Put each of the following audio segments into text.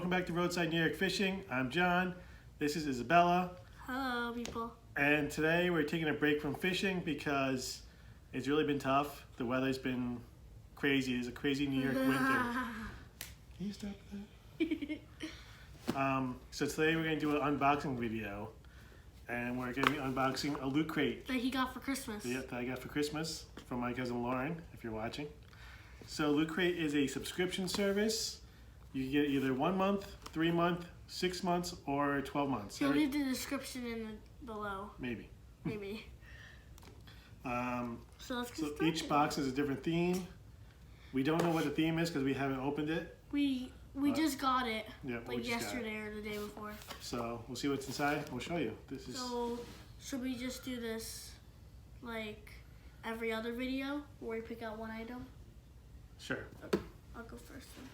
welcome back to Roadside New York Fishing. I'm John. This is Isabella. Hello, people. And today we're taking a break from fishing because it's really been tough. The weather's been crazy. It's a crazy New York winter. Can you stop that? So today we're going to do an unboxing video. And we're going to be unboxing a loot crate. That he got for Christmas. Yeah, that I got for Christmas from my cousin Lauren, if you're watching. So Loot Crate is a subscription service. You can get either 1 month, 3 months, 6 months, or 12 months. You'll leave the description below. Maybe. Maybe. So let's get started. Each box has a different theme. We don't know what the theme is because we haven't opened it. We just got it. Yeah, like yesterday or the day before. So we'll see what's inside. We'll show you. This is. So should we just do this like every other video where we pick out one item? Sure. I'll go first. Then.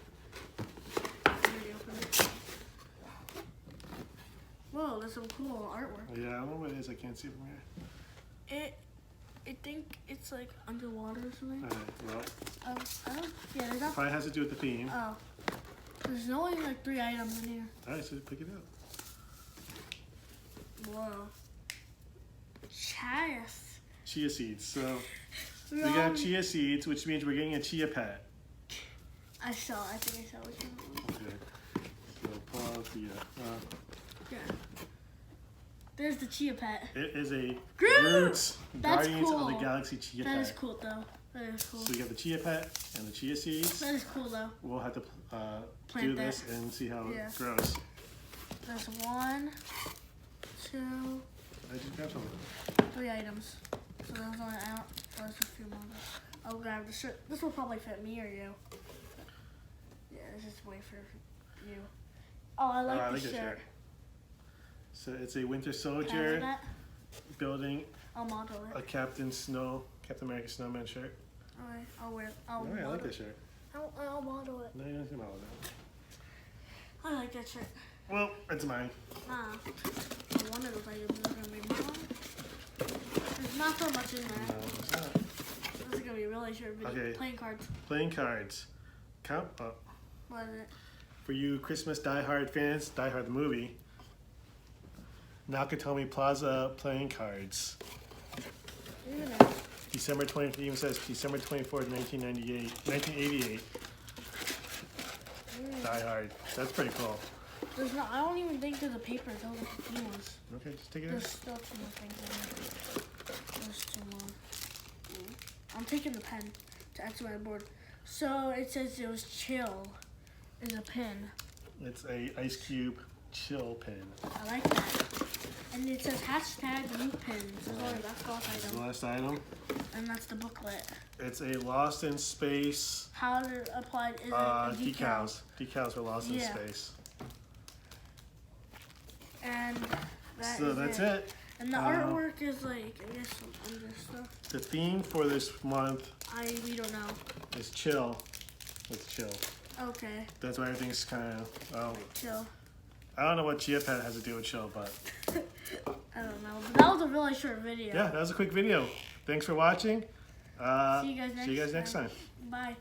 Already opened it. Whoa, there's some cool artwork. Yeah, I don't know what it is. I can't see from here. I think it's like underwater or something. Well. I don't. Yeah, there's not. Probably has to do with the theme. Oh. There's only like 3 items in here. All right, so pick it up. Whoa. Chia seeds. So we got chia seeds, which means we're getting a chia pet. I think I saw what you mean. Okay. So pull out the. Yeah. There's the chia pet. It is a Groot! Guardians cool. of the Galaxy chia pet. That is cool though. That is cool. So we got the chia pet and the chia seeds. That is cool though. We'll have to Plant do this and see how it grows. There's 1, 2, I just grabbed something. 3 items. So there's only out. There's a few more. I'll grab the shirt. This will probably fit me or you. Yeah, this is way for you. Oh, I like the shirt. So it's a Winter Soldier building I'll model it. a Captain America Snowman shirt. Alright, I'll wear it. I like that shirt. I'll model it. No, you don't see model that. I like that shirt. Well, it's mine. One of those items is going to be mine. There's not so much in there. No, it's not. This is going to be a really short video. Okay. Playing cards. Playing cards. Count up. What is it? For you Christmas Die Hard fans, Die Hard the movie, Nakatomi Plaza playing cards. December 20th, it even says December 24th, 1988. Die Hard. That's pretty cool. There's no, I don't even think there's a paper. It's all like the key ones. Okay, just take it There's out. still 2 more things in there. There's 2 more. I'm taking the pen to add to my board. So it says it was chill is a pin. It's a Ice Cube chill pin. I like that. And it says hashtag loot pins. That's the last The item. last item. And that's the booklet. It's a Lost in Space. How to apply is it a decal? Decals for Lost in Space. And that's it. And the artwork is like, I guess some under stuff. The theme for this month we don't know. is chill. It's chill. Okay. That's why everything's kind of chill. I don't know what Chia Pet has to do with chill, but I don't know. But that was a really short video. Yeah, that was a quick video. Thanks for watching. See you guys next time. time. Bye.